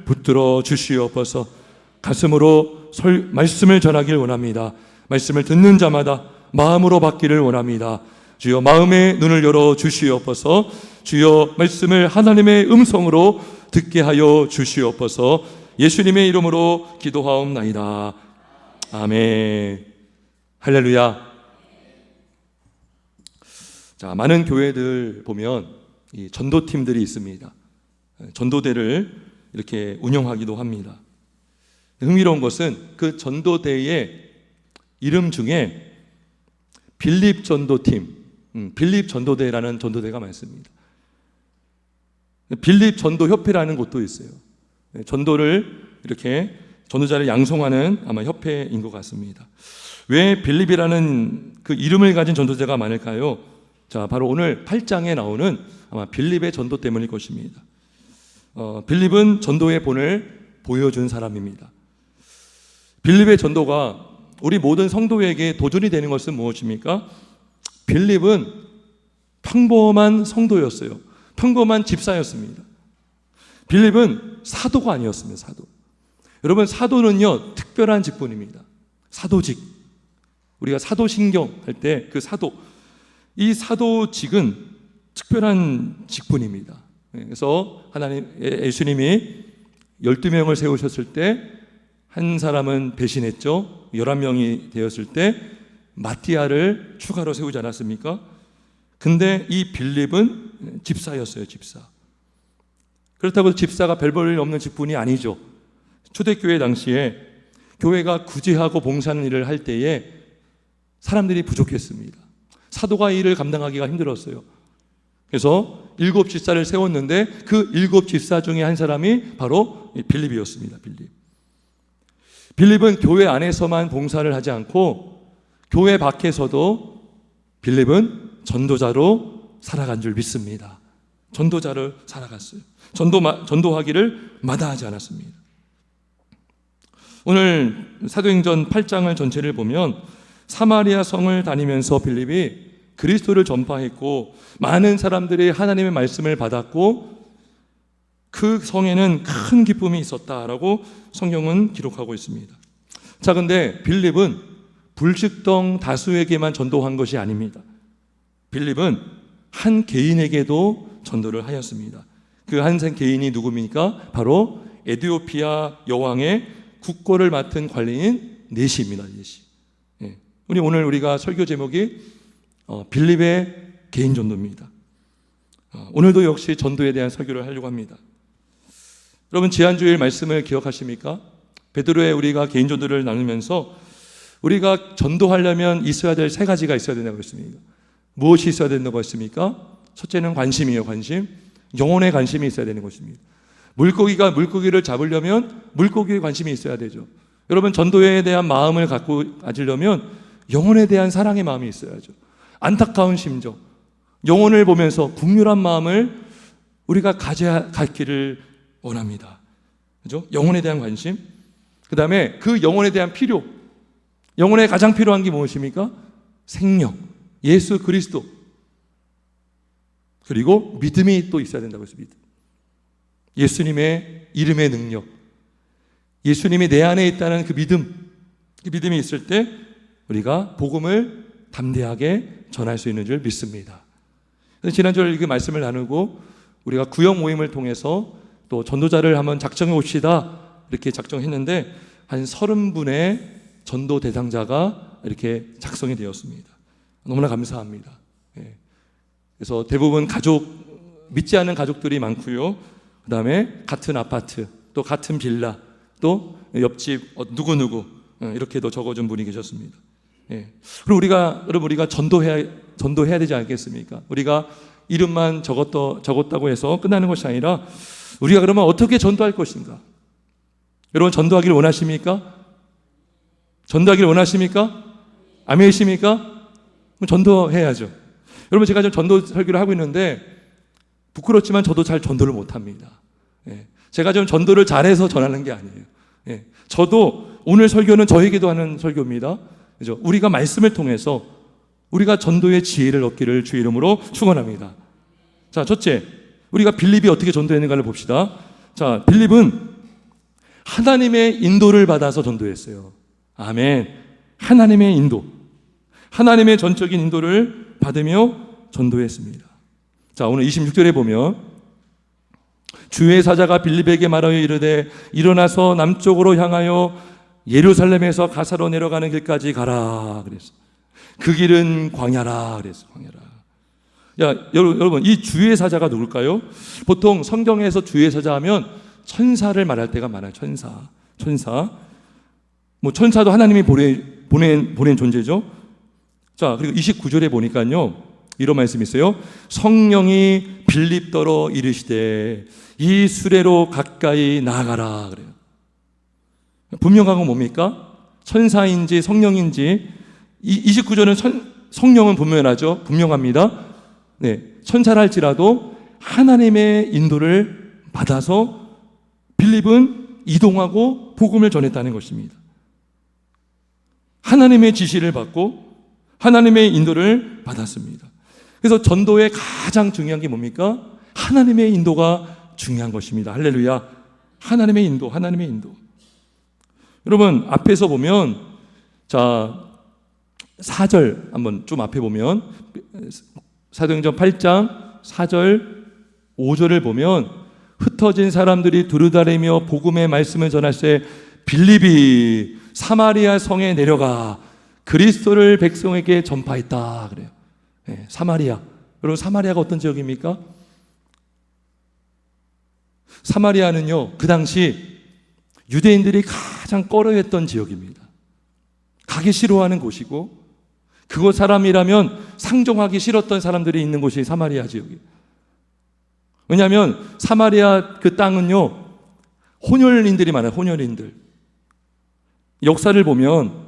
붙들어 주시옵소서. 가슴으로 말씀을 전하길 원합니다. 말씀을 듣는 자마다 마음으로 받기를 원합니다. 주여 마음의 눈을 열어 주시옵소서. 주여 말씀을 하나님의 음성으로 듣게 하여 주시옵소서. 예수님의 이름으로 기도하옵나이다. 아멘. 할렐루야. 자, 많은 교회들 보면 이 전도팀들이 있습니다. 전도대를 이렇게 운영하기도 합니다. 흥미로운 것은 그 전도대의 이름 중에 빌립 전도팀, 빌립 전도대라는 전도대가 많습니다. 빌립 전도협회라는 곳도 있어요. 전도를 이렇게 전도자를 양성하는 아마 협회인 것 같습니다. 왜 빌립이라는 그 이름을 가진 전도자가 많을까요? 자, 바로 오늘 8장에 나오는 아마 빌립의 전도 때문일 것입니다. 빌립은 전도의 본을 보여준 사람입니다. 빌립의 전도가 우리 모든 성도에게 도전이 되는 것은 무엇입니까? 빌립은 평범한 성도였어요. 평범한 집사였습니다. 빌립은 사도가 아니었습니다. 사도. 여러분, 사도는요 특별한 직분입니다. 사도직. 우리가 사도신경 할 때 그 사도, 이 사도직은 특별한 직분입니다. 그래서 예수님이 12명을 세우셨을 때 한 사람은 배신했죠. 11명이 되었을 때 마띠아를 추가로 세우지 않았습니까? 근데 이 빌립은 집사였어요. 집사. 그렇다고 집사가 별 볼 일 없는 직분이 아니죠. 초대교회 당시에 교회가 구제하고 봉사하는 일을 할 때에 사람들이 부족했습니다. 사도가 이 일을 감당하기가 힘들었어요. 그래서 7 집사를 세웠는데 그 7 집사 중에 한 사람이 바로 빌립이었습니다. 빌립은 교회 안에서만 봉사를 하지 않고 교회 밖에서도 빌립은 전도자로 살아간 줄 믿습니다. 전도자를 살아갔어요. 전도하기를 마다하지 않았습니다. 오늘 사도행전 8장을 전체를 보면 사마리아 성을 다니면서 빌립이 그리스도를 전파했고 많은 사람들이 하나님의 말씀을 받았고 그 성에는 큰 기쁨이 있었다라고 성경은 기록하고 있습니다. 자, 근데 빌립은 불특정 다수에게만 전도한 것이 아닙니다. 빌립은 한 개인에게도 전도를 하였습니다. 그 한 개인이 누굽니까? 바로 에티오피아 여왕의 국고를 맡은 관리인 네시입니다. 네시. 오늘 우리가 설교 제목이 빌립의 개인 전도입니다. 오늘도 역시 전도에 대한 설교를 하려고 합니다. 여러분, 지난주일 말씀을 기억하십니까? 베드로의 우리가 개인 전도를 나누면서 우리가 전도하려면 있어야 될 3가지가 있어야 된다고 했습니다. 무엇이 있어야 된다고 했습니까? 첫째는 관심이에요. 관심. 영혼의 관심이 있어야 되는 것입니다. 물고기가 물고기를 잡으려면 물고기에 관심이 있어야 되죠. 여러분, 전도에 대한 마음을 가지려면 영혼에 대한 사랑의 마음이 있어야죠. 안타까운 심정, 영혼을 보면서 긍휼한 마음을 우리가 갖기를 원합니다. 그죠? 영혼에 대한 관심. 그 다음에 그 영혼에 대한 필요. 영혼에 가장 필요한 게 무엇입니까? 생명, 예수 그리스도. 그리고 믿음이 또 있어야 된다고 했습니다. 예수님의 이름의 능력, 예수님이 내 안에 있다는 그 믿음, 그 믿음이 있을 때 우리가 복음을 담대하게 전할 수 있는 줄 믿습니다. 지난주에 그 말씀을 나누고 우리가 구역 모임을 통해서 또 전도자를 한번 작정해 봅시다 이렇게 작정했는데 한 30분의 전도 대상자가 이렇게 작성이 되었습니다. 너무나 감사합니다. 그래서 대부분 믿지 않는 가족들이 많고요. 그 다음에 같은 아파트, 또 같은 빌라, 또 옆집 누구누구 이렇게도 적어준 분이 계셨습니다. 그럼 우리가 전도해야 되지 않겠습니까? 우리가 이름만 적었다고 해서 끝나는 것이 아니라 우리가 그러면 어떻게 전도할 것인가? 여러분, 전도하기를 원하십니까? 전도하기를 원하십니까? 아멘이십니까? 그럼 전도해야죠. 여러분, 제가 지금 전도 설교를 하고 있는데 부끄럽지만 저도 잘 전도를 못합니다. 제가 좀 전도를 잘해서 전하는 게 아니에요. 저도 오늘 설교는 저에게도 하는 설교입니다. 그죠? 우리가 말씀을 통해서 우리가 전도의 지혜를 얻기를 주의 이름으로 축원합니다. 자, 첫째, 우리가 빌립이 어떻게 전도했는가를 봅시다. 자, 빌립은 하나님의 인도를 받아서 전도했어요. 아멘. 하나님의 인도, 하나님의 전적인 인도를 받으며 전도했습니다. 자, 오늘 26절에 보면 주의 사자가 빌립에게 말하여 이르되 일어나서 남쪽으로 향하여 예루살렘에서 가사로 내려가는 길까지 가라 그랬어. 그 길은 광야라 그랬어. 광야라. 야, 여러분, 이 주의 사자가 누굴까요? 보통 성경에서 주의 사자 하면 천사를 말할 때가 많아요. 천사. 뭐 천사도 하나님이 보낸 존재죠. 자, 그리고 29절에 보니까요, 이런 말씀이 있어요. 성령이 빌립더러 이르시되 이 수레로 가까이 나아가라 그래요. 분명한 건 뭡니까? 천사인지 성령인지. 29절은 성령은 분명합니다. 네, 천사라 할지라도 하나님의 인도를 받아서 빌립은 이동하고 복음을 전했다는 것입니다. 하나님의 지시를 받고 하나님의 인도를 받았습니다. 그래서 전도의 가장 중요한 게 뭡니까? 하나님의 인도가 중요한 것입니다. 할렐루야. 하나님의 인도. 여러분, 앞에서 보면, 자, 4절 한번 좀 앞에 보면, 사도행전 8장 4절 5절을 보면 흩어진 사람들이 두루다니며 복음의 말씀을 전할 때 빌립이 사마리아 성에 내려가 그리스도를 백성에게 전파했다 그래요. 네, 사마리아. 여러분, 사마리아가 어떤 지역입니까? 사마리아는요, 그 당시 유대인들이 가장 꺼려했던 지역입니다. 가기 싫어하는 곳이고, 그곳 사람이라면 상종하기 싫었던 사람들이 있는 곳이 사마리아 지역이에요. 왜냐하면 사마리아 그 땅은요, 혼혈인들이 많아요. 혼혈인들. 역사를 보면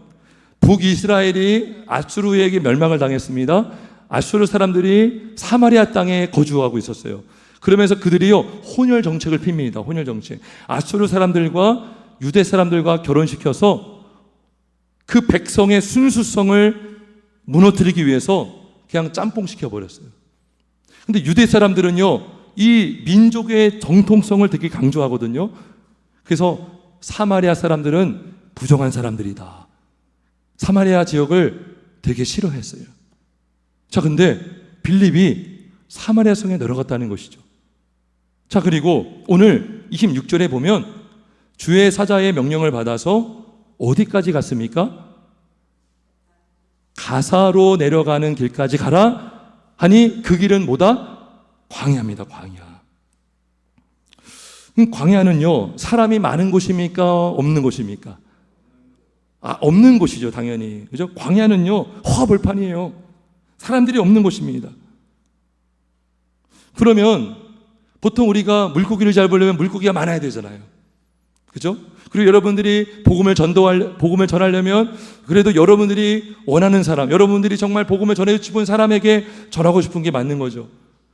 북이스라엘이 아수르에게 멸망을 당했습니다. 아수르 사람들이 사마리아 땅에 거주하고 있었어요. 그러면서 그들이요, 혼혈 정책을 핍니다. 혼혈 정책. 아수르 사람들과 유대 사람들과 결혼시켜서 그 백성의 순수성을 무너뜨리기 위해서 그냥 짬뽕 시켜버렸어요. 근데 유대 사람들은요, 이 민족의 정통성을 되게 강조하거든요. 그래서 사마리아 사람들은 부정한 사람들이다. 사마리아 지역을 되게 싫어했어요. 자, 근데 빌립이 사마리아 성에 내려갔다는 것이죠. 자, 그리고 오늘 26절에 보면 주의 사자의 명령을 받아서 어디까지 갔습니까? 가사로 내려가는 길까지 가라 하니 그 길은 뭐다? 광야입니다. 광야. 광야는요, 사람이 많은 곳입니까? 없는 곳입니까? 없는 곳이죠, 당연히. 그죠? 광야는요, 허벌판이에요. 사람들이 없는 곳입니다. 그러면 보통 우리가 물고기를 잘 보려면 물고기가 많아야 되잖아요. 그죠? 그리고 여러분들이 복음을 전하려면 그래도 여러분들이 원하는 사람, 여러분들이 정말 복음을 전해주고 싶은 사람에게 전하고 싶은 게 맞는 거죠.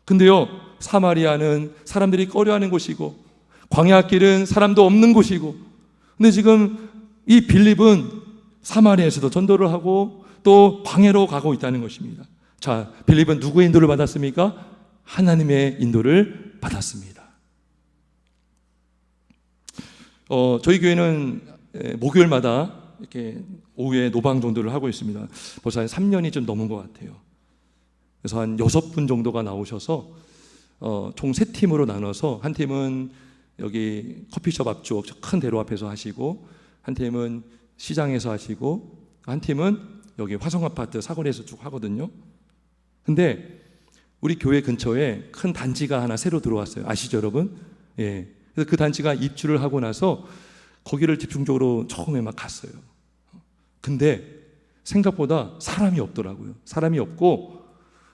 근데요, 사마리아는 사람들이 꺼려하는 곳이고 광야길은 사람도 없는 곳이고, 근데 지금 이 빌립은 사마리아에서도 전도를 하고 또 광야로 가고 있다는 것입니다. 자, 빌립은 누구의 인도를 받았습니까? 하나님의 인도를 받았습니다. 저희 교회는 목요일마다 이렇게 오후에 노방 전도를 하고 있습니다. 벌써 한 3년이 좀 넘은 것 같아요. 그래서 한 6분 정도가 나오셔서 총 3팀으로 나눠서, 한 팀은 여기 커피숍 앞쪽 큰 대로 앞에서 하시고, 한 팀은 시장에서 하시고, 한 팀은 여기 화성아파트 사거리에서 쭉 하거든요. 근데 우리 교회 근처에 큰 단지가 하나 새로 들어왔어요. 아시죠, 여러분? 예. 그래서 그 단지가 입주를 하고 나서 거기를 집중적으로 처음에 막 갔어요. 근데 생각보다 사람이 없더라고요. 사람이 없고,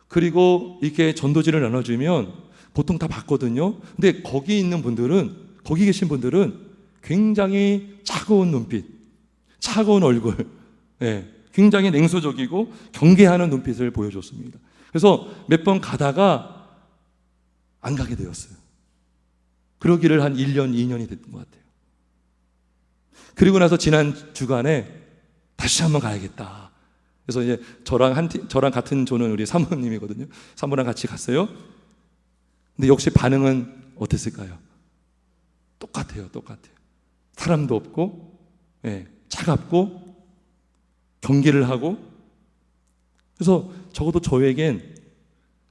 그리고 이렇게 전도지를 나눠주면 보통 다 받거든요. 근데 거기 계신 분들은 굉장히 차가운 눈빛, 차가운 얼굴, 예, 굉장히 냉소적이고 경계하는 눈빛을 보여줬습니다. 그래서 몇 번 가다가 안 가게 되었어요. 그러기를 한 1년, 2년이 됐던 것 같아요. 그리고 나서 지난 주간에 다시 한번 가야겠다. 그래서 이제 저랑 같은 조는 우리 사모님이거든요. 사모랑 같이 갔어요. 근데 역시 반응은 어땠을까요? 똑같아요. 사람도 없고, 차갑고, 경계를 하고. 그래서 적어도 저에겐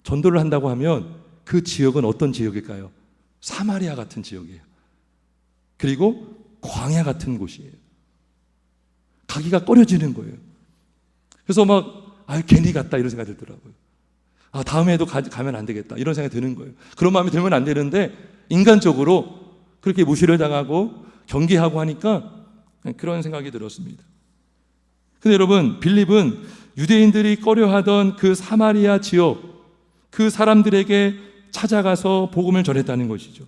전도를 한다고 하면 그 지역은 어떤 지역일까요? 사마리아 같은 지역이에요. 그리고 광야 같은 곳이에요. 가기가 꺼려지는 거예요. 그래서 괜히 갔다 이런 생각이 들더라고요. 다음에도 가면 안 되겠다 이런 생각이 드는 거예요. 그런 마음이 들면 안 되는데 인간적으로 그렇게 무시를 당하고 경계하고 하니까 그런 생각이 들었습니다. 근데 여러분, 빌립은 유대인들이 꺼려하던 그 사마리아 지역, 그 사람들에게 찾아가서 복음을 전했다는 것이죠.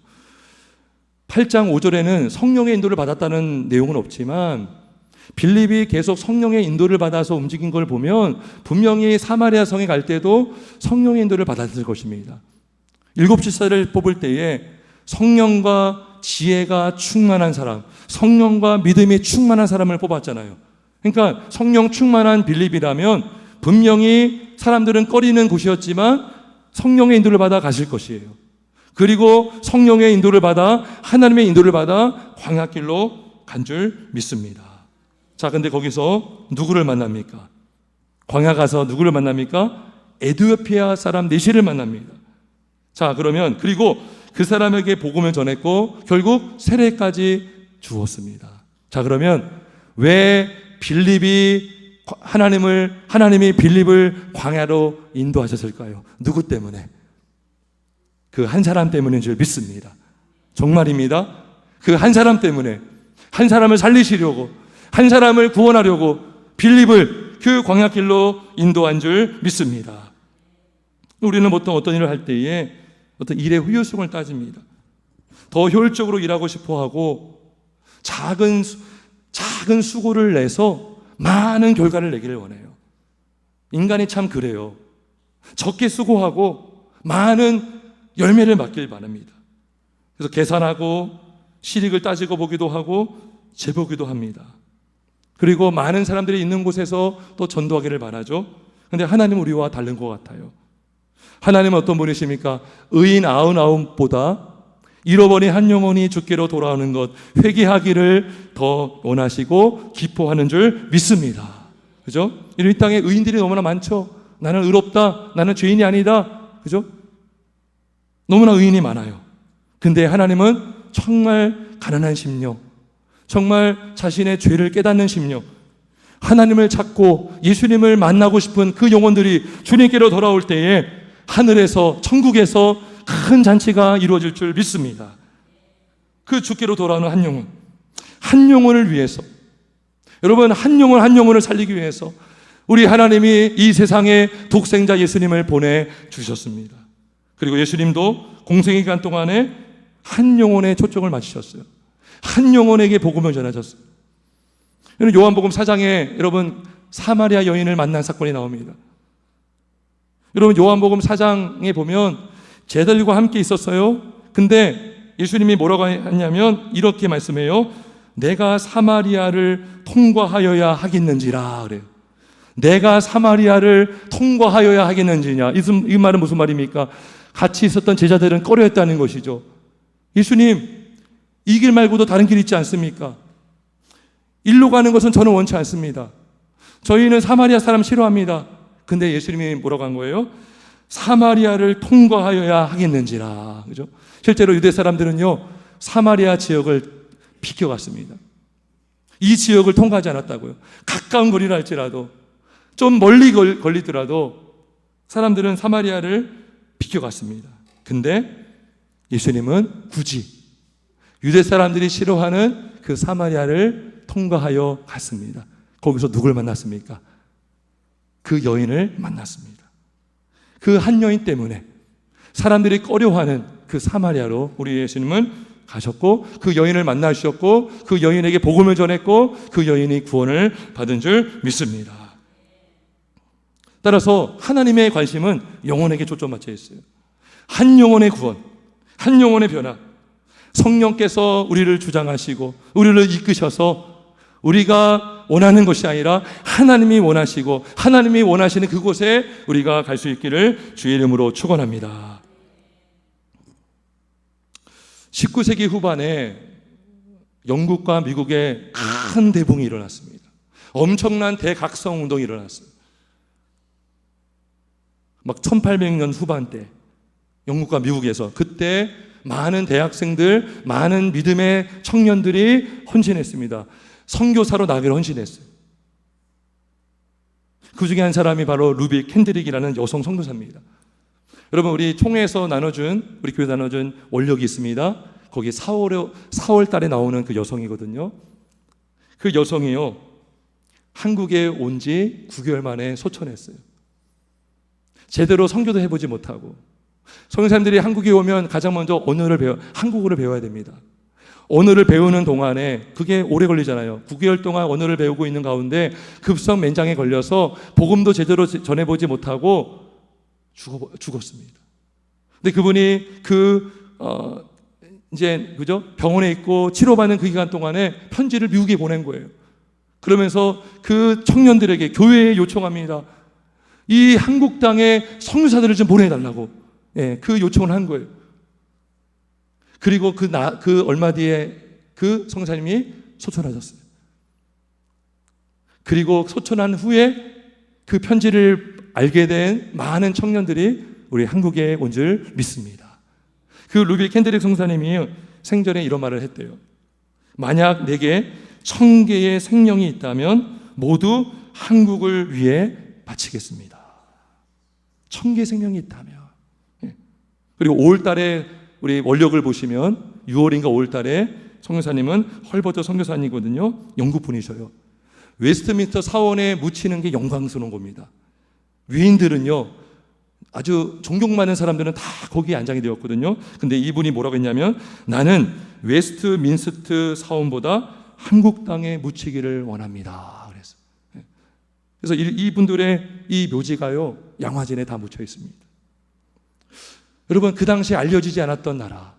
8장 5절에는 성령의 인도를 받았다는 내용은 없지만 빌립이 계속 성령의 인도를 받아서 움직인 걸 보면 분명히 사마리아 성에 갈 때도 성령의 인도를 받았을 것입니다. 7집사를 뽑을 때에 성령과 지혜가 충만한 사람, 성령과 믿음이 충만한 사람을 뽑았잖아요. 그러니까 성령 충만한 빌립이라면 분명히 사람들은 꺼리는 곳이었지만 성령의 인도를 받아 가실 것이에요. 그리고 성령의 인도를 받아 하나님의 인도를 받아 광야길로 간 줄 믿습니다. 자, 근데 거기서 누구를 만납니까? 광야 가서 누구를 만납니까? 에티오피아 사람 네시를 만납니다. 자, 그러면 그리고 그 사람에게 복음을 전했고 결국 세례까지 주었습니다. 자, 그러면 왜 하나님이 빌립을 광야로 인도하셨을까요? 누구 때문에? 그 한 사람 때문인 줄 믿습니다. 정말입니다. 그 한 사람 때문에, 한 사람을 살리시려고, 한 사람을 구원하려고 빌립을 그 광야길로 인도한 줄 믿습니다. 우리는 보통 어떤 일을 할 때에 어떤 일의 효율성을 따집니다. 더 효율적으로 일하고 싶어하고 작은 수고를 내서 많은 결과를 내기를 원해요. 인간이 참 그래요. 적게 수고하고 많은 열매를 맞길 바랍니다. 그래서 계산하고 실익을 따지고 보기도 하고 재보기도 합니다. 그리고 많은 사람들이 있는 곳에서 또 전도하기를 바라죠. 그런데 하나님은 우리와 다른 것 같아요. 하나님은 어떤 분이십니까? 의인 99보다 잃어버린 한 영혼이 주께로 돌아오는 것, 회개하기를 더 원하시고 기뻐하는 줄 믿습니다. 그죠? 이 땅에 의인들이 너무나 많죠. 나는 의롭다, 나는 죄인이 아니다. 그죠? 너무나 의인이 많아요. 근데 하나님은 정말 가난한 심령, 정말 자신의 죄를 깨닫는 심령, 하나님을 찾고 예수님을 만나고 싶은 그 영혼들이 주님께로 돌아올 때에 하늘에서, 천국에서 큰 잔치가 이루어질 줄 믿습니다. 그 주께로 돌아오는 한 영혼을 위해서, 여러분, 한 영혼을 살리기 위해서 우리 하나님이 이 세상에 독생자 예수님을 보내주셨습니다. 그리고 예수님도 공생의 기간 동안에 한 영혼에 초점을 맞추셨어요. 한 영혼에게 복음을 전하셨어요. 요한복음 4장에 여러분 사마리아 여인을 만난 사건이 나옵니다. 여러분, 요한복음 4장에 보면 제자들과 함께 있었어요. 근데 예수님이 뭐라고 했냐면 이렇게 말씀해요. 내가 사마리아를 통과하여야 하겠는지라 그래요. 내가 사마리아를 통과하여야 하겠는지냐. 이 말은 무슨 말입니까? 같이 있었던 제자들은 꺼려했다는 것이죠. 예수님, 이 길 말고도 다른 길이 있지 않습니까? 일로 가는 것은 저는 원치 않습니다. 저희는 사마리아 사람 싫어합니다. 근데 예수님이 뭐라고 한 거예요? 사마리아를 통과하여야 하겠는지라. 그죠? 실제로 유대 사람들은요, 사마리아 지역을 비켜갔습니다. 이 지역을 통과하지 않았다고요. 가까운 거리라 할지라도, 좀 멀리 걸리더라도 사람들은 사마리아를 비켜갔습니다. 근데 예수님은 굳이 유대 사람들이 싫어하는 그 사마리아를 통과하여 갔습니다. 거기서 누굴 만났습니까? 그 여인을 만났습니다. 그 한 여인 때문에 사람들이 꺼려하는 그 사마리아로 우리 예수님은 가셨고 그 여인을 만나주셨고 그 여인에게 복음을 전했고 그 여인이 구원을 받은 줄 믿습니다. 따라서 하나님의 관심은 영혼에게 초점 맞춰 있어요. 한 영혼의 구원, 한 영혼의 변화, 성령께서 우리를 주장하시고 우리를 이끄셔서 우리가 원하는 것이 아니라 하나님이 원하시고 하나님이 원하시는 그곳에 우리가 갈 수 있기를 주의 이름으로 축원합니다. 19세기 후반에 영국과 미국에 큰 대붕이 일어났습니다. 엄청난 대각성 운동이 일어났어요. 막 1800년 후반대 영국과 미국에서 그때 많은 대학생들, 많은 믿음의 청년들이 헌신했습니다. 선교사로 나가기로 헌신했어요. 그 중에 한 사람이 바로 루비 캔드릭이라는 여성 선교사입니다. 여러분, 우리 총회에서 나눠준, 우리 교회 나눠준 원력이 있습니다. 거기 4월 달에 나오는 그 여성이거든요. 그 여성이요, 한국에 온 지 9개월 만에 소천했어요. 제대로 선교도 해보지 못하고, 선교사님들이 한국에 오면 가장 먼저 한국어를 배워야 됩니다. 언어를 배우는 동안에 그게 오래 걸리잖아요. 9개월 동안 언어를 배우고 있는 가운데 급성 맨장에 걸려서 복음도 제대로 전해보지 못하고 죽었습니다. 근데 그분이 병원에 있고 치료받는 그 기간 동안에 편지를 미국에 보낸 거예요. 그러면서 그 청년들에게 교회에 요청합니다. 이 한국 땅에 선교사들을 좀 보내달라고, 그 요청을 한 거예요. 그리고 그 얼마 뒤에 그 선교사님이 소천하셨어요. 그리고 소천한 후에 그 편지를 알게 된 많은 청년들이 우리 한국에 온 줄 믿습니다. 그 루비 캔드릭 선교사님이 생전에 이런 말을 했대요. 만약 내게 1000개의 생명이 있다면 모두 한국을 위해 바치겠습니다. 1000개의 생명이 있다면. 그리고 5월 달에 우리 원력을 보시면 6월인가 5월 달에 선교사님은 헐버트 선교사님이거든요. 영국 분이셔요. 웨스트민스터 사원에 묻히는 게 영광스러운 겁니다. 위인들은요, 아주 존경 많은 사람들은 다 거기에 안장이 되었거든요. 근데 이분이 뭐라고 했냐면, 나는 웨스트민스터 사원보다 한국 땅에 묻히기를 원합니다. 그래서 이분들의 이 묘지가요, 양화진에 다 묻혀 있습니다. 여러분, 그 당시에 알려지지 않았던 나라,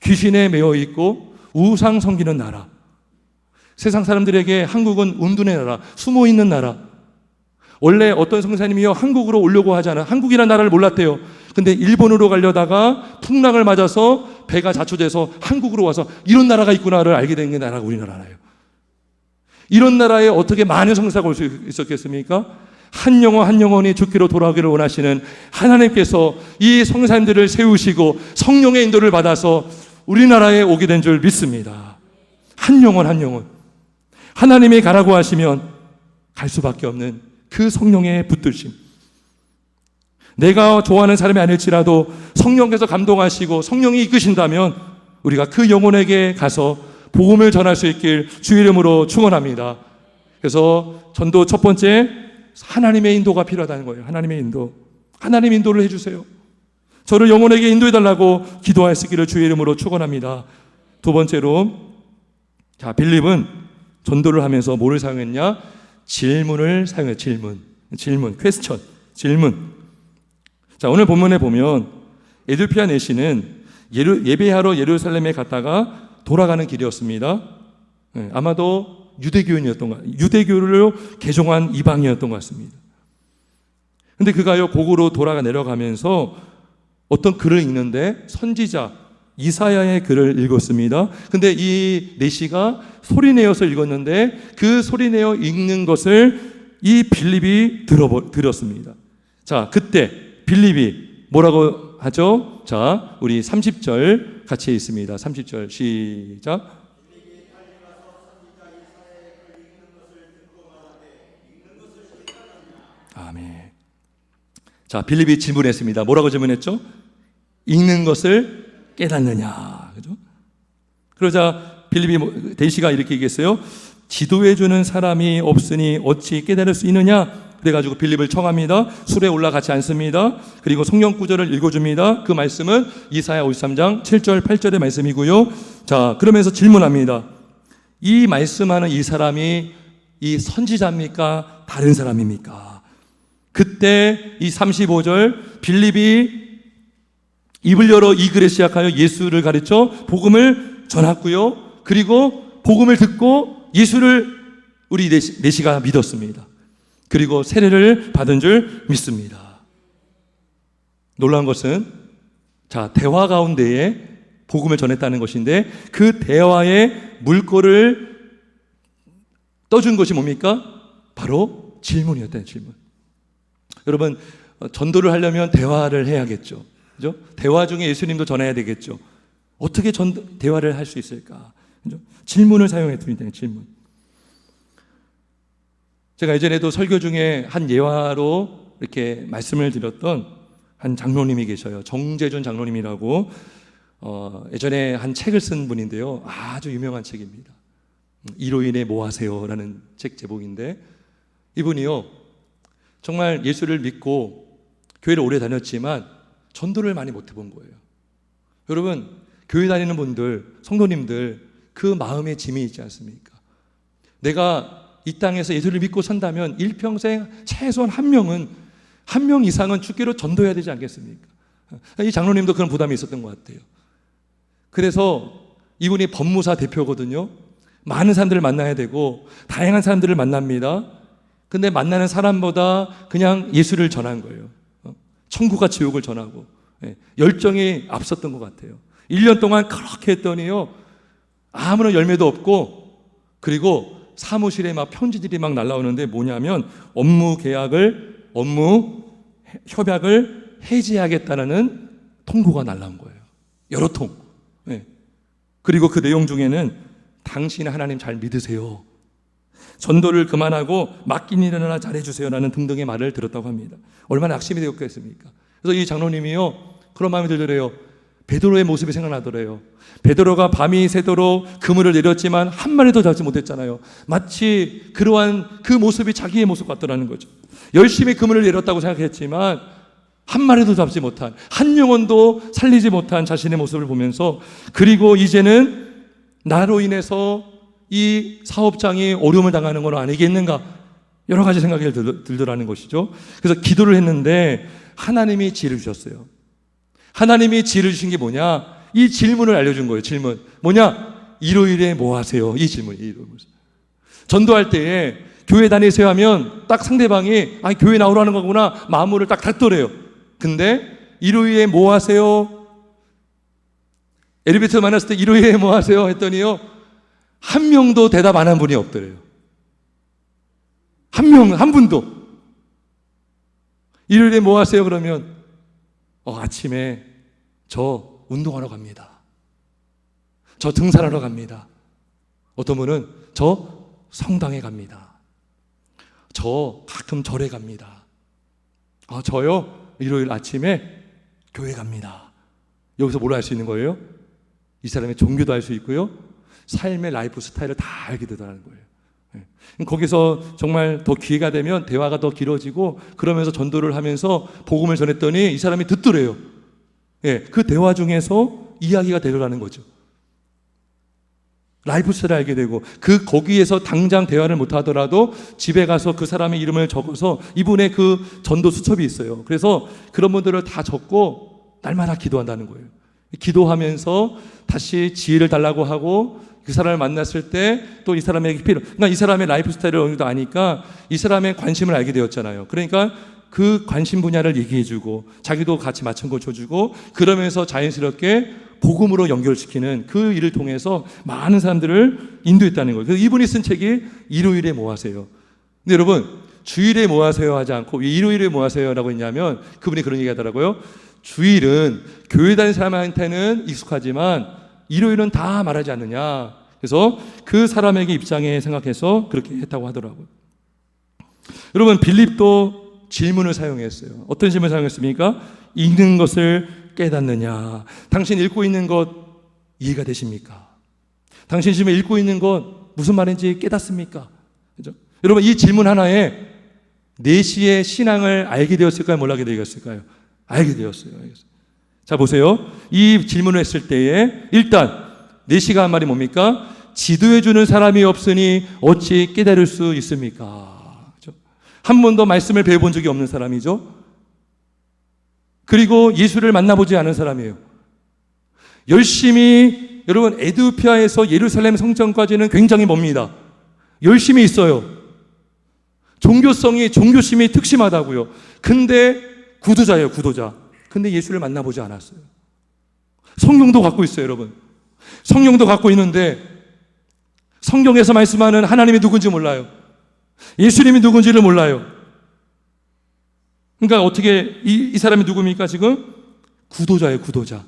귀신에 매여 있고 우상 섬기는 나라, 세상 사람들에게 한국은 운둔의 나라, 숨어 있는 나라. 원래 어떤 선교사님이요, 한국으로 오려고 하잖아요. 한국이라는 나라를 몰랐대요. 근데 일본으로 가려다가 풍랑을 맞아서 배가 자초돼서 한국으로 와서 이런 나라가 있구나를 알게 된 게 나라가 우리나라예요. 이런 나라에 어떻게 많은 선교사가 올 수 있었겠습니까? 한 영혼이 죽기로 돌아오기를 원하시는 하나님께서 이 선교사님들을 세우시고 성령의 인도를 받아서 우리나라에 오게 된 줄 믿습니다. 한 영혼 하나님이 가라고 하시면 갈 수밖에 없는 그 성령의 붙드심. 내가 좋아하는 사람이 아닐지라도 성령께서 감동하시고 성령이 이끄신다면 우리가 그 영혼에게 가서 복음을 전할 수 있길 주의 이름으로 축원합니다. 그래서 전도 첫 번째, 하나님의 인도가 필요하다는 거예요. 하나님의 인도. 하나님 인도를 해주세요. 저를 영혼에게 인도해달라고 기도할 수 있기를 주의 이름으로 축원합니다. 두 번째로, 빌립은 전도를 하면서 뭐를 사용했냐? 질문을 사용해요. 퀘스천, 질문. 오늘 본문에 보면 에듀피아 내시는 예배하러 예루살렘에 갔다가 돌아가는 길이었습니다. 아마도 유대교를 개종한 이방이었던 것 같습니다. 근데 그가요, 고구로 돌아가 내려가면서 어떤 글을 읽는데 선지자 이사야의 글을 읽었습니다. 근데 이 내시가 소리내어서 읽었는데 그 소리내어 읽는 것을 이 빌립이 들었습니다. 그때 빌립이 뭐라고 하죠? 우리 30절 같이 있습니다. 30절 시작. 아멘. 빌립이 질문했습니다. 뭐라고 질문했죠? 읽는 것을 깨닫느냐. 그죠? 그러자 빌립이 대시가 이렇게 얘기했어요. 지도해주는 사람이 없으니 어찌 깨달을 수 있느냐? 그래가지고 빌립을 청합니다. 술에 올라 같이 앉습니다. 그리고 성경 구절을 읽어줍니다. 그 말씀은 이사야 53장 7절 8절의 말씀이고요. 그러면서 질문합니다. 이 말씀하는 이 사람이 이 선지자입니까? 다른 사람입니까? 그때 이 35절 빌립이 입을 열어 이 글에 시작하여 예수를 가르쳐 복음을 전했고요. 그리고 복음을 듣고 예수를 우리 내시가 믿었습니다. 그리고 세례를 받은 줄 믿습니다. 놀라운 것은 대화 가운데에 복음을 전했다는 것인데, 그 대화의 물꼬를 떠준 것이 뭡니까? 바로 질문이었다는 질문. 여러분, 전도를 하려면 대화를 해야겠죠. 그죠? 대화 중에 예수님도 전해야 되겠죠. 어떻게 대화를 할 수 있을까? 그죠? 질문을 사용했습니다. 질문. 제가 예전에도 설교 중에 한 예화로 이렇게 말씀을 드렸던 한 장로님이 계셔요. 정재준 장로님이라고 예전에 한 책을 쓴 분인데요. 아주 유명한 책입니다. 이로인에 뭐 하세요? 라는 책 제목인데, 이분이요 정말 예수를 믿고 교회를 오래 다녔지만 전도를 많이 못 해본 거예요. 여러분, 교회 다니는 분들, 성도님들, 그 마음에 짐이 있지 않습니까? 내가 이 땅에서 예수를 믿고 산다면 일평생 최소한 한 명 이상은 주께로 전도해야 되지 않겠습니까? 이 장로님도 그런 부담이 있었던 것 같아요. 그래서 이분이 법무사 대표거든요. 많은 사람들을 만나야 되고 다양한 사람들을 만납니다. 근데 만나는 사람보다 그냥 예수를 전한 거예요. 천국과 지옥을 전하고 열정이 앞섰던 것 같아요. 1년 동안 그렇게 했더니요 아무런 열매도 없고, 그리고 사무실에 막 편지들이 막 날라오는데 뭐냐면 업무 협약을 해지하겠다는 통보가 날라온 거예요. 여러 통. 그리고 그 내용 중에는 당신은 하나님 잘 믿으세요, 전도를 그만하고 맡긴 일을 하나 잘해주세요라는 등등의 말을 들었다고 합니다. 얼마나 낙심이 되었겠습니까? 그래서 이 장로님이요 그런 마음이 들더래요. 베드로의 모습이 생각나더래요. 베드로가 밤이 새도록 그물을 내렸지만 한 마리도 잡지 못했잖아요. 마치 그러한 그 모습이 자기의 모습 같더라는 거죠. 열심히 그물을 내렸다고 생각했지만 한 마리도 잡지 못한, 한 영혼도 살리지 못한 자신의 모습을 보면서, 그리고 이제는 나로 인해서 이 사업장이 어려움을 당하는 건 아니겠는가, 여러 가지 생각이 들더라는 것이죠. 그래서 기도를 했는데 하나님이 지혜를 주셨어요. 하나님이 지혜를 주신 게 뭐냐? 이 질문을 알려준 거예요. 질문 뭐냐? 일요일에 뭐 하세요? 이 질문이. 전도할 때에 교회 다니세요 하면 딱 상대방이 교회 나오라는 거구나 마음을 딱 닫더래요. 근데 일요일에 뭐 하세요? 엘리베이터 만났을 때 일요일에 뭐 하세요? 했더니요 한 명도 대답 안 한 분이 없더래요. 한 분도. 일요일에 뭐 하세요? 그러면 아침에 저 운동하러 갑니다. 저 등산하러 갑니다. 어떤 분은 저 성당에 갑니다. 저 가끔 절에 갑니다. 저요 일요일 아침에 교회 갑니다. 여기서 뭘 알 수 있는 거예요? 이 사람의 종교도 알 수 있고요, 삶의 라이프 스타일을 다 알게 되더라는 거예요. 거기서 정말 더 기회가 되면 대화가 더 길어지고, 그러면서 전도를 하면서 복음을 전했더니 이 사람이 듣더래요. 그 대화 중에서 이야기가 되더라는 거죠. 라이프 스타일을 알게 되고, 거기에서 당장 대화를 못 하더라도 집에 가서 그 사람의 이름을 적어서, 이분의 그 전도 수첩이 있어요. 그래서 그런 분들을 다 적고 날마다 기도한다는 거예요. 기도하면서 다시 지혜를 달라고 하고, 그 사람을 만났을 때 또 이 사람에게 그러니까 이 사람의 라이프 스타일을 어느 정도 아니까 이 사람의 관심을 알게 되었잖아요. 그러니까 그 관심 분야를 얘기해주고 자기도 같이 맞춘 걸 줘주고, 그러면서 자연스럽게 복음으로 연결시키는 그 일을 통해서 많은 사람들을 인도했다는 거예요. 그래서 이분이 쓴 책이 일요일에 뭐 하세요. 근데 여러분, 주일에 뭐 하세요 하지 않고 왜 일요일에 뭐 하세요 라고 했냐면, 그분이 그런 얘기 하더라고요. 주일은 교회 다니는 사람한테는 익숙하지만 일요일은 다 말하지 않느냐. 그래서 그 사람에게 입장에 생각해서 그렇게 했다고 하더라고요. 여러분, 빌립도 질문을 사용했어요. 어떤 질문을 사용했습니까? 읽는 것을 깨닫느냐. 당신 읽고 있는 것 이해가 되십니까? 당신 지금 읽고 있는 것 무슨 말인지 깨닫습니까? 그죠? 여러분, 이 질문 하나에 내시의 신앙을 알게 되었을까요? 몰라게 되었을까요? 알게 되었어요. 자, 보세요. 이 질문을 했을 때에 일단 내시가 한 말이 뭡니까? 지도해주는 사람이 없으니 어찌 깨달을 수 있습니까? 그렇죠? 한 번도 말씀을 배워본 적이 없는 사람이죠. 그리고 예수를 만나보지 않은 사람이에요. 열심히, 여러분, 에디오피아에서 예루살렘 성전까지는 굉장히 멉니다. 열심히 있어요. 종교심이 특심하다고요. 근데 구도자예요, 구도자. 근데 예수를 만나보지 않았어요. 성경도 갖고 있어요, 여러분. 성경도 갖고 있는데 성경에서 말씀하는 하나님이 누군지 몰라요. 예수님이 누군지를 몰라요. 그러니까 어떻게 이 사람이 누굽니까 지금? 구도자예요, 구도자.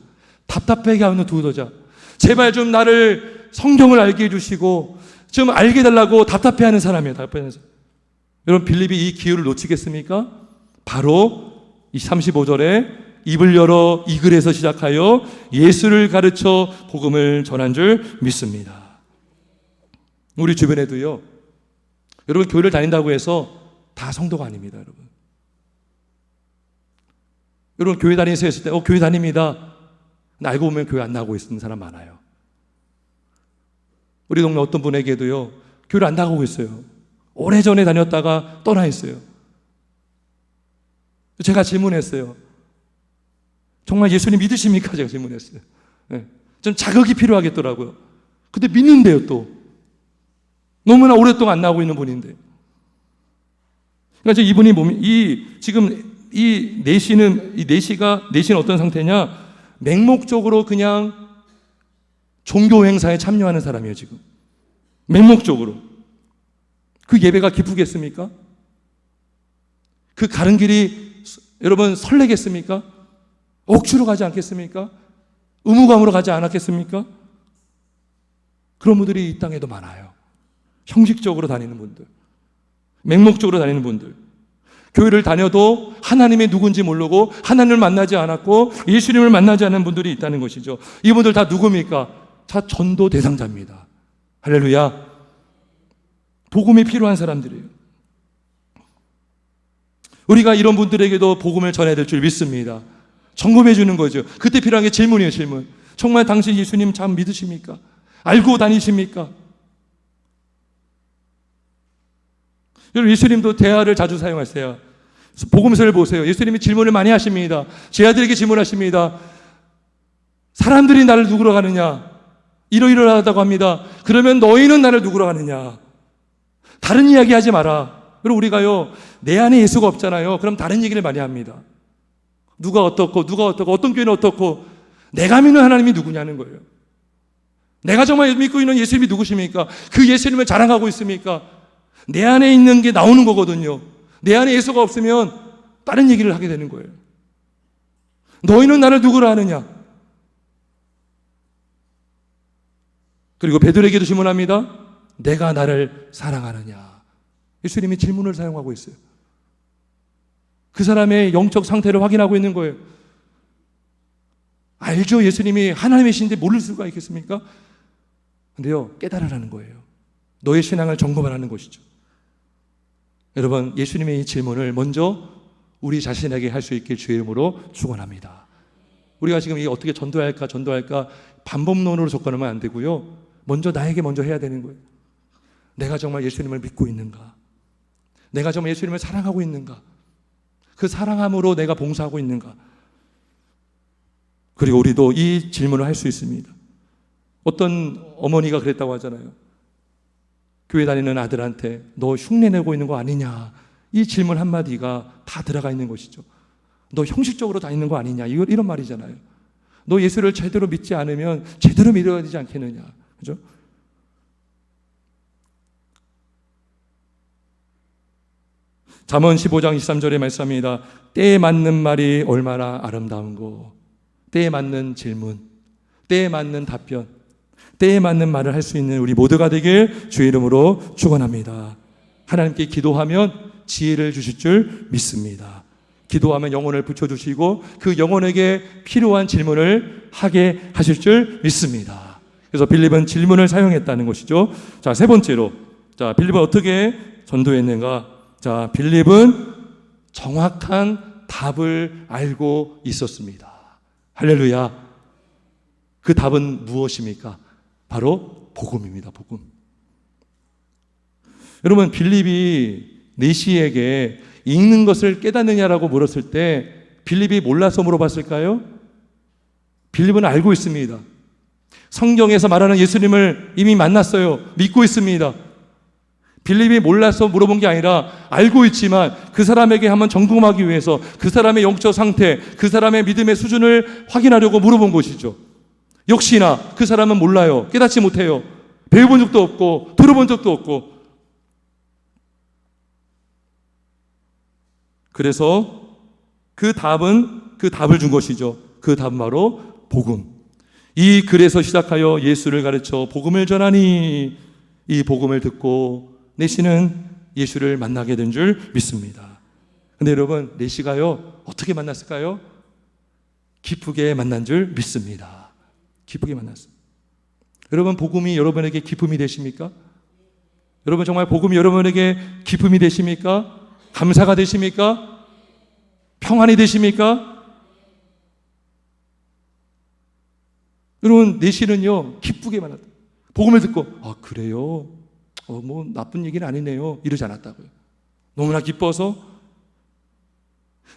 답답하게 하는 구도자. 제발 좀 나를 성경을 알게 해주시고 좀 알게 해달라고 답답해하는 사람이에요. 답답해하는 사람. 여러분, 빌립이 이 기회를 놓치겠습니까? 바로 이 35절에 입을 열어 이 글에서 시작하여 예수를 가르쳐 복음을 전한 줄 믿습니다. 우리 주변에도요, 여러분, 교회를 다닌다고 해서 다 성도가 아닙니다, 여러분. 여러분, 교회 다니면서 했을 때 교회 다닙니다. 알고 보면 교회 안 나가고 있는 사람 많아요. 우리 동네 어떤 분에게도요, 교회를 안 나가고 있어요. 오래전에 다녔다가 떠나 있어요. 제가 질문했어요. 정말 예수님 믿으십니까? 제가 질문했어요. 네. 좀 자극이 필요하겠더라고요. 근데 믿는데요, 또. 너무나 오랫동안 안 나오고 있는 분인데. 그러니까 이분이 지금 이 내시는 어떤 상태냐? 맹목적으로 그냥 종교 행사에 참여하는 사람이에요, 지금. 맹목적으로. 그 예배가 기쁘겠습니까? 그 가는 길이 여러분 설레겠습니까? 억지로 가지 않겠습니까? 의무감으로 가지 않았겠습니까? 그런 분들이 이 땅에도 많아요. 형식적으로 다니는 분들, 맹목적으로 다니는 분들, 교회를 다녀도 하나님이 누군지 모르고 하나님을 만나지 않았고 예수님을 만나지 않은 분들이 있다는 것이죠. 이분들 다 누굽니까? 다 전도 대상자입니다. 할렐루야. 복음이 필요한 사람들이에요. 우리가 이런 분들에게도 복음을 전해야 될 줄 믿습니다. 점검해 주는 거죠. 그때 필요한 게 질문이에요, 질문. 정말 당신 예수님 참 믿으십니까? 알고 다니십니까? 여러분, 예수님도 대화를 자주 사용하세요. 복음서를 보세요. 예수님이 질문을 많이 하십니다. 제 아들에게 질문하십니다. 사람들이 나를 누구로 가느냐? 이러이러하다고 합니다. 그러면 너희는 나를 누구로 가느냐? 다른 이야기 하지 마라. 그리고 우리가요, 내 안에 예수가 없잖아요. 그럼 다른 얘기를 많이 합니다. 누가 어떻고, 어떤 교회는 어떻고, 내가 믿는 하나님이 누구냐는 거예요. 내가 정말 믿고 있는 예수님이 누구십니까? 그 예수님을 자랑하고 있습니까? 내 안에 있는 게 나오는 거거든요. 내 안에 예수가 없으면 다른 얘기를 하게 되는 거예요. 너희는 나를 누구로 아느냐? 그리고 베드로에게도 질문합니다. 내가 나를 사랑하느냐? 예수님이 질문을 사용하고 있어요. 그 사람의 영적 상태를 확인하고 있는 거예요. 알죠? 예수님이 하나님이신데 모를 수가 있겠습니까? 근데요, 깨달으라는 거예요. 너의 신앙을 점검하라는 것이죠. 여러분, 예수님의 이 질문을 먼저 우리 자신에게 할 수 있길 주의 이름으로 축원합니다. 우리가 지금 이게 어떻게 전도할까 반복론으로 접근하면 안 되고요. 먼저 나에게 먼저 해야 되는 거예요. 내가 정말 예수님을 믿고 있는가? 내가 정말 예수님을 사랑하고 있는가? 그 사랑함으로 내가 봉사하고 있는가? 그리고 우리도 이 질문을 할 수 있습니다. 어떤 어머니가 그랬다고 하잖아요. 교회 다니는 아들한테 너 흉내내고 있는 거 아니냐? 이 질문 한마디가 다 들어가 있는 것이죠. 너 형식적으로 다니는 거 아니냐? 이런 말이잖아요. 너 예수를 제대로 믿지 않으면 제대로 믿어야 되지 않겠느냐? 그죠? 잠언 15장 23절에 말씀합니다. 때에 맞는 말이 얼마나 아름다운고, 때에 맞는 질문, 때에 맞는 답변, 때에 맞는 말을 할 수 있는 우리 모두가 되길 주의 이름으로 축원합니다. 하나님께 기도하면 지혜를 주실 줄 믿습니다. 기도하면 영혼을 붙여주시고 그 영혼에게 필요한 질문을 하게 하실 줄 믿습니다. 그래서 빌립은 질문을 사용했다는 것이죠. 자, 세 번째로, 자, 빌립은 어떻게 전도했는가? 자, 빌립은 정확한 답을 알고 있었습니다. 할렐루야. 그 답은 무엇입니까? 바로 복음입니다. 복음. 여러분, 빌립이 내시에게 읽는 것을 깨닫느냐라고 물었을 때 빌립이 몰라서 물어봤을까요? 빌립은 알고 있습니다. 성경에서 말하는 예수님을 이미 만났어요. 믿고 있습니다. 빌립이 몰라서 물어본 게 아니라 알고 있지만 그 사람에게 한번 점검하기 위해서 그 사람의 영적 상태, 그 사람의 믿음의 수준을 확인하려고 물어본 것이죠. 역시나 그 사람은 몰라요. 깨닫지 못해요. 배워본 적도 없고 들어본 적도 없고. 그래서 그 답을 준 것이죠. 그 답은 바로 복음. 이 글에서 시작하여 예수를 가르쳐 복음을 전하니 이 복음을 듣고 내시는 예수를 만나게 된 줄 믿습니다. 근데 여러분, 내시가요 어떻게 만났을까요? 기쁘게 만난 줄 믿습니다. 기쁘게 만났습니다. 여러분, 복음이 여러분에게 기쁨이 되십니까? 여러분, 정말 복음이 여러분에게 기쁨이 되십니까? 감사가 되십니까? 평안이 되십니까? 여러분, 내시는요 기쁘게 만났다. 복음을 듣고 그래요? 뭐 나쁜 얘기는 아니네요 이러지 않았다고요. 너무나 기뻐서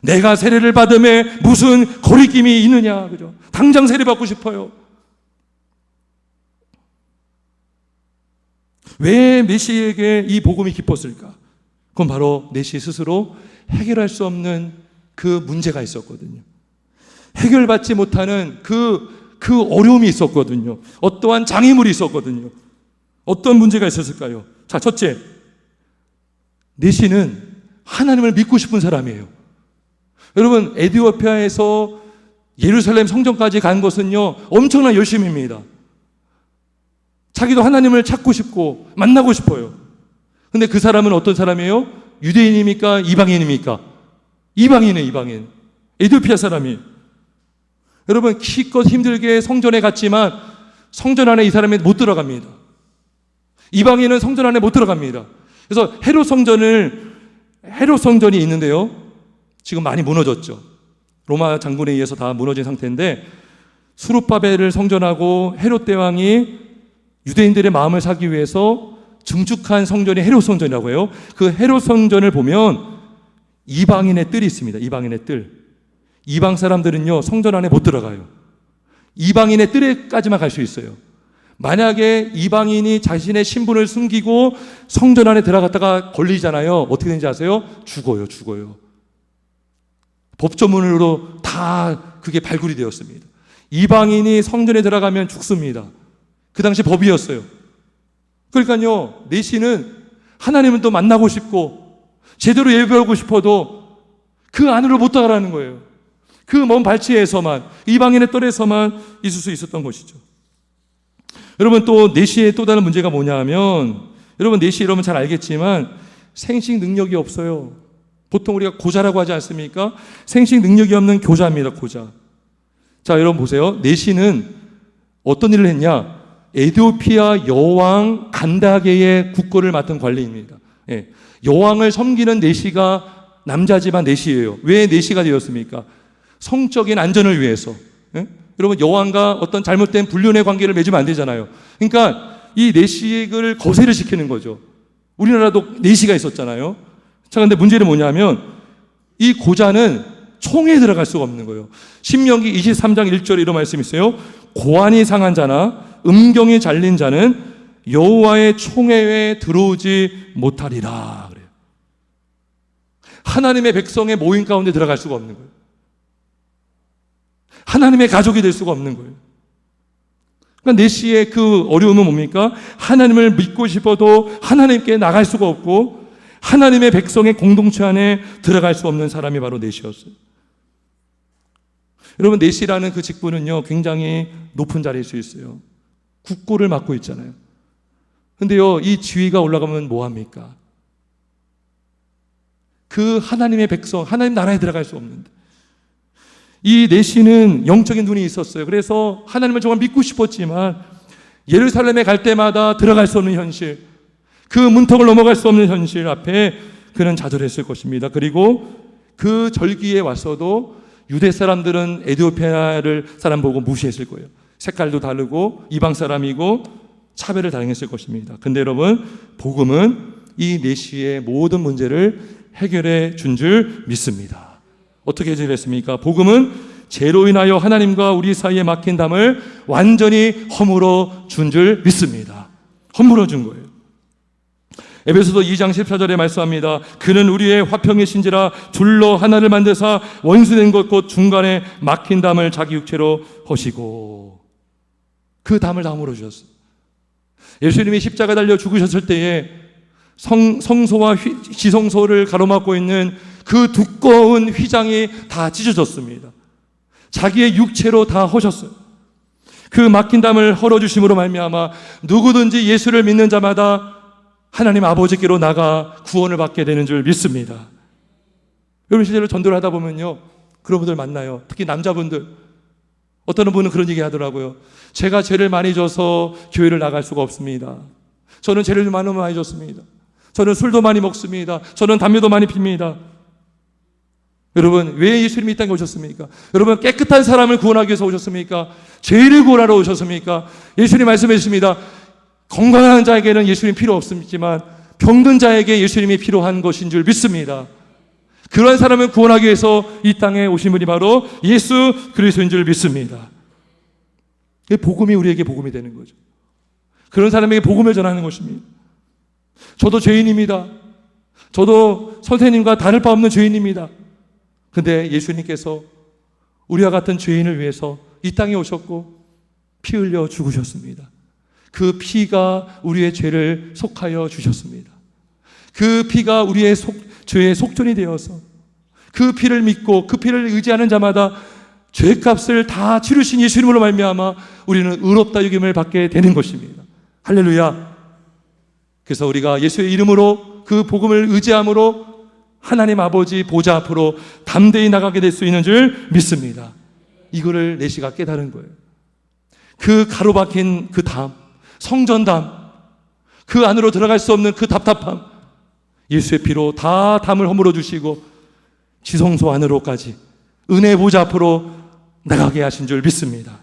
내가 세례를 받음에 무슨 거리낌이 있느냐, 그죠? 당장 세례 받고 싶어요. 왜 내시에게 이 복음이 기뻤을까? 그건 바로 내시 스스로 해결할 수 없는 그 문제가 있었거든요. 해결받지 못하는 그 어려움이 있었거든요. 어떠한 장애물이 있었거든요. 어떤 문제가 있었을까요? 자, 첫째, 내시는 하나님을 믿고 싶은 사람이에요. 여러분, 에티오피아에서 예루살렘 성전까지 간 것은요 엄청난 열심입니다. 자기도 하나님을 찾고 싶고 만나고 싶어요. 근데 그 사람은 어떤 사람이에요? 유대인입니까? 이방인입니까? 이방인이에요. 이방인. 에티오피아 사람이. 여러분, 기껏 힘들게 성전에 갔지만 성전 안에 이 사람이 못 들어갑니다. 이방인은 성전 안에 못 들어갑니다. 그래서 헤롯 성전이 있는데요, 지금 많이 무너졌죠. 로마 장군에 의해서 다 무너진 상태인데, 수룹바벨을 성전하고 헤롯 대왕이 유대인들의 마음을 사기 위해서 증축한 성전이 헤롯 성전이라고 해요. 그 헤롯 성전을 보면 이방인의 뜰이 있습니다. 이방인의 뜰. 이방 사람들은요 성전 안에 못 들어가요. 이방인의 뜰에까지만 갈 수 있어요. 만약에 이방인이 자신의 신분을 숨기고 성전 안에 들어갔다가 걸리잖아요. 어떻게 되는지 아세요? 죽어요. 법조문으로 다 그게 발굴이 되었습니다. 이방인이 성전에 들어가면 죽습니다. 그 당시 법이었어요. 그러니까요, 내시는 하나님은 또 만나고 싶고 제대로 예배하고 싶어도 그 안으로 못 들어가라는 거예요. 그 먼 발치에서만, 이방인의 뜰에서만 있을 수 있었던 것이죠. 여러분, 또 내시의 또 다른 문제가 뭐냐 하면, 여러분, 내시 여러분 잘 알겠지만 생식 능력이 없어요. 보통 우리가 고자라고 하지 않습니까? 생식 능력이 없는 교자입니다. 고자. 자, 여러분 보세요. 내시는 어떤 일을 했냐? 에티오피아 여왕 간다게의 국거를 맡은 관리입니다. 예. 여왕을 섬기는 내시가 남자지만 내시예요. 왜 내시가 되었습니까? 성적인 안전을 위해서. 예? 여러분, 여왕과 어떤 잘못된 불륜의 관계를 맺으면 안 되잖아요. 그러니까 이 내시를 거세를 시키는 거죠. 우리나라도 내시가 있었잖아요. 자, 근데 문제는 뭐냐면 이 고자는 총에 들어갈 수가 없는 거예요. 신명기 23장 1절에 이런 말씀이 있어요. 고안이 상한 자나 음경이 잘린 자는 여호와의 총회에 들어오지 못하리라 그래요. 하나님의 백성의 모임 가운데 들어갈 수가 없는 거예요. 하나님의 가족이 될 수가 없는 거예요. 그러니까 내시의 그 어려움은 뭡니까? 하나님을 믿고 싶어도 하나님께 나갈 수가 없고 하나님의 백성의 공동체 안에 들어갈 수 없는 사람이 바로 내시였어요. 여러분, 내시라는 그 직분은요 굉장히 높은 자리일 수 있어요. 국고를 맡고 있잖아요. 근데요, 이 지위가 올라가면 뭐합니까? 그 하나님의 백성, 하나님 나라에 들어갈 수 없는데, 이 내시는 영적인 눈이 있었어요. 그래서 하나님을 정말 믿고 싶었지만 예루살렘에 갈 때마다 들어갈 수 없는 현실, 그 문턱을 넘어갈 수 없는 현실 앞에 그는 좌절했을 것입니다. 그리고 그 절기에 왔어도 유대 사람들은 에티오피아를 사람 보고 무시했을 거예요. 색깔도 다르고 이방 사람이고 차별을 당했을 것입니다. 근데 여러분, 복음은 이 내시의 모든 문제를 해결해 준 줄 믿습니다. 어떻게 해결했습니까? 복음은 죄로 인하여 하나님과 우리 사이에 막힌 담을 완전히 허물어 준 줄 믿습니다. 허물어 준 거예요. 에베소서 2장 14절에 말씀합니다. 그는 우리의 화평이신지라 둘러 하나를 만드사 원수된 것 곧 중간에 막힌 담을 자기 육체로 허시고. 그 담을 다 허물어 주셨어요. 예수님이 십자가 달려 죽으셨을 때에 성소와 지성소를 가로막고 있는 그 두꺼운 휘장이 다 찢어졌습니다. 자기의 육체로 다 허셨어요. 그 막힌 담을 헐어주심으로 말미암아 누구든지 예수를 믿는 자마다 하나님 아버지께로 나가 구원을 받게 되는 줄 믿습니다. 여러분, 실제로 전도를 하다 보면요, 그런 분들 만나요. 특히 남자분들. 어떤 분은 그런 얘기 하더라고요. 제가 죄를 많이 져서 교회를 나갈 수가 없습니다. 저는 죄를 많이 졌습니다. 저는 술도 많이 먹습니다. 저는 담배도 많이 핍니다. 여러분, 왜 예수님이 이 땅에 오셨습니까? 여러분, 깨끗한 사람을 구원하기 위해서 오셨습니까? 죄를 구원하러 오셨습니까? 예수님 말씀해 주십니다. 건강한 자에게는 예수님 필요 없지만 병든 자에게 예수님이 필요한 것인 줄 믿습니다. 그런 사람을 구원하기 위해서 이 땅에 오신 분이 바로 예수 그리스도인 줄 믿습니다. 복음이 우리에게 복음이 되는 거죠. 그런 사람에게 복음을 전하는 것입니다. 저도 죄인입니다. 저도 선생님과 다를 바 없는 죄인입니다. 근데 예수님께서 우리와 같은 죄인을 위해서 이 땅에 오셨고 피 흘려 죽으셨습니다. 그 피가 우리의 죄를 속하여 주셨습니다. 그 피가 우리의 죄의 속전이 되어서 그 피를 믿고 그 피를 의지하는 자마다 죄값을 다 치르신 예수님으로 말미암아 우리는 의롭다 여김을 받게 되는 것입니다. 할렐루야. 그래서 우리가 예수의 이름으로 그 복음을 의지함으로 하나님 아버지 보좌 앞으로 담대히 나가게 될 수 있는 줄 믿습니다. 이거를 내시가 깨달은 거예요. 그 가로막힌 그 담, 성전담, 그 안으로 들어갈 수 없는 그 답답함, 예수의 피로 다 담을 허물어 주시고 지성소 안으로까지 은혜 보좌 앞으로 나가게 하신 줄 믿습니다.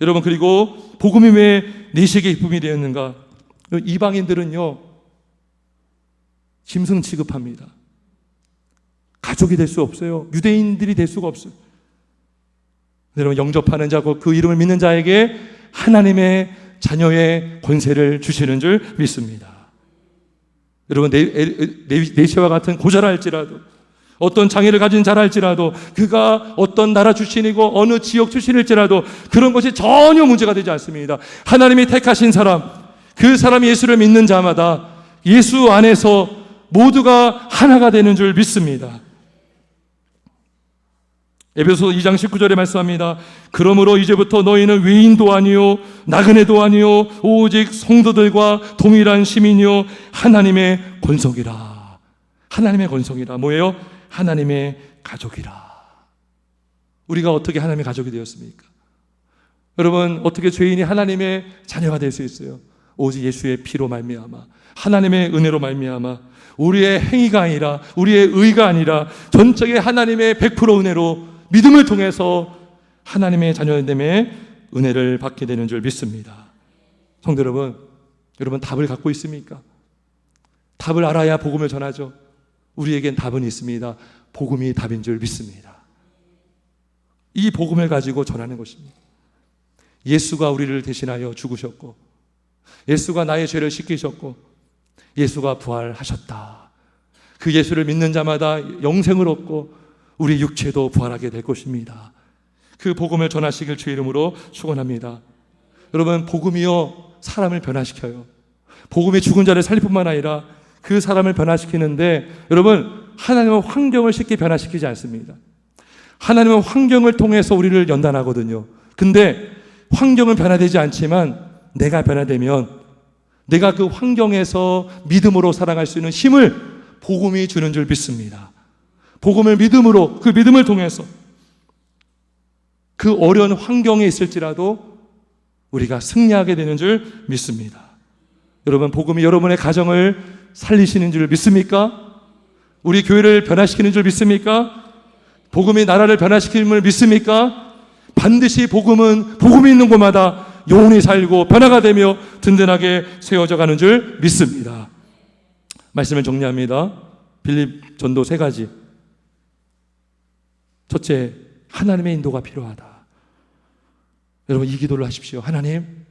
여러분, 그리고 복음이 왜 내시에게 기쁨이 되었는가? 이방인들은요, 짐승 취급합니다. 가족이 될 수 없어요. 유대인들이 될 수가 없어요. 여러분, 영접하는 자고 그 이름을 믿는 자에게 하나님의 자녀의 권세를 주시는 줄 믿습니다. 여러분, 내시와 같은 고자랄지라도, 어떤 장애를 가진 자랄지라도, 그가 어떤 나라 출신이고 어느 지역 출신일지라도 그런 것이 전혀 문제가 되지 않습니다. 하나님이 택하신 사람, 그 사람이 예수를 믿는 자마다 예수 안에서 모두가 하나가 되는 줄 믿습니다. 에베소 2장 19절에 말씀합니다. 그러므로 이제부터 너희는 외인도 아니요 나그네도 아니요 오직 성도들과 동일한 시민이요 하나님의 권속이라. 하나님의 권속이라. 뭐예요? 하나님의 가족이라. 우리가 어떻게 하나님의 가족이 되었습니까? 여러분, 어떻게 죄인이 하나님의 자녀가 될 수 있어요? 오직 예수의 피로 말미암아, 하나님의 은혜로 말미암아, 우리의 행위가 아니라, 우리의 의가 아니라 전적인 하나님의 100% 은혜로 믿음을 통해서 하나님의 자녀됨의 은혜를 받게 되는 줄 믿습니다. 성도 여러분 답을 갖고 있습니까? 답을 알아야 복음을 전하죠. 우리에겐 답은 있습니다. 복음이 답인 줄 믿습니다. 이 복음을 가지고 전하는 것입니다. 예수가 우리를 대신하여 죽으셨고, 예수가 나의 죄를 씻기셨고, 예수가 부활하셨다. 그 예수를 믿는 자마다 영생을 얻고 우리 육체도 부활하게 될 것입니다. 그 복음을 전하시길 주의 이름으로 축원합니다. 여러분, 복음이요 사람을 변화시켜요. 복음이 죽은 자를 살릴 뿐만 아니라 그 사람을 변화시키는데, 여러분, 하나님은 환경을 쉽게 변화시키지 않습니다. 하나님은 환경을 통해서 우리를 연단하거든요. 근데 환경은 변화되지 않지만 내가 변화되면 내가 그 환경에서 믿음으로 살아갈 수 있는 힘을 복음이 주는 줄 믿습니다. 복음을 믿음으로, 그 믿음을 통해서 그 어려운 환경에 있을지라도 우리가 승리하게 되는 줄 믿습니다. 여러분, 복음이 여러분의 가정을 살리시는 줄 믿습니까? 우리 교회를 변화시키는 줄 믿습니까? 복음이 나라를 변화시키는 줄 믿습니까? 반드시 복음은 복음이 있는 곳마다 영혼이 살고 변화가 되며 든든하게 세워져 가는 줄 믿습니다. 말씀을 정리합니다. 빌립 전도 3가지. 첫째, 하나님의 인도가 필요하다. 여러분, 이 기도를 하십시오. 하나님,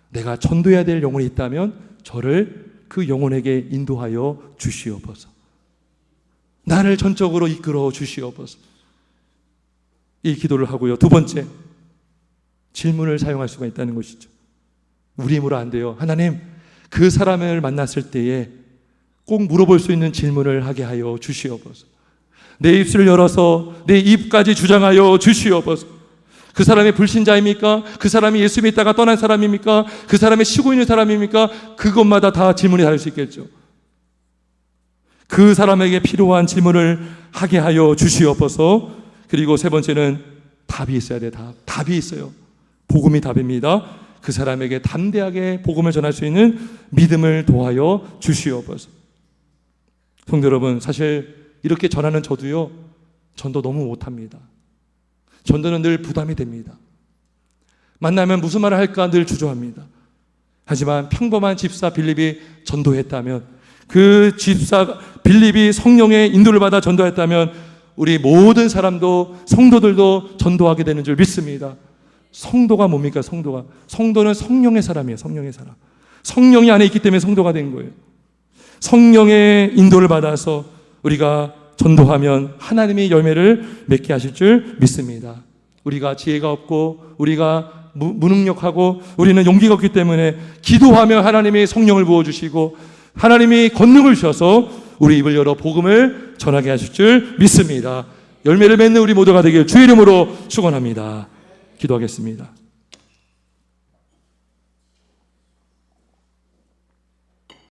내가 전도해야 될 영혼이 있다면 저를 그 영혼에게 인도하여 주시옵소서. 나를 전적으로 이끌어 주시옵소서. 이 기도를 하고요. 두 번째, 질문을 사용할 수가 있다는 것이죠. 우리 힘으로 안 돼요. 하나님, 그 사람을 만났을 때에 꼭 물어볼 수 있는 질문을 하게 하여 주시옵소서. 내 입술을 열어서 내 입까지 주장하여 주시옵소서. 그 사람이 불신자입니까? 그 사람이 예수 믿다가 떠난 사람입니까? 그 사람이 쉬고 있는 사람입니까? 그것마다 다 질문이 다를 수 있겠죠. 그 사람에게 필요한 질문을 하게 하여 주시옵소서. 그리고 세 번째는 답이 있어야 돼. 답이 있어요. 복음이 답입니다. 그 사람에게 담대하게 복음을 전할 수 있는 믿음을 도하여 주시옵소서. 성도 여러분, 사실 이렇게 전하는 저도요, 전도 너무 못합니다. 전도는 늘 부담이 됩니다. 만나면 무슨 말을 할까 늘 주저합니다. 하지만 평범한 집사 빌립이 전도했다면, 그 집사 빌립이 성령의 인도를 받아 전도했다면 우리 모든 사람도, 성도들도 전도하게 되는 줄 믿습니다. 성도가 뭡니까? 성도는 성령의 사람이에요. 성령의 사람. 성령이 안에 있기 때문에 성도가 된 거예요. 성령의 인도를 받아서 우리가 전도하면 하나님이 열매를 맺게 하실 줄 믿습니다. 우리가 지혜가 없고 우리가 무능력하고 우리는 용기가 없기 때문에 기도하면 하나님이 성령을 부어주시고 하나님이 권능을 주셔서 우리 입을 열어 복음을 전하게 하실 줄 믿습니다. 열매를 맺는 우리 모두가 되길 주의 이름으로 축원합니다. 기도하겠습니다.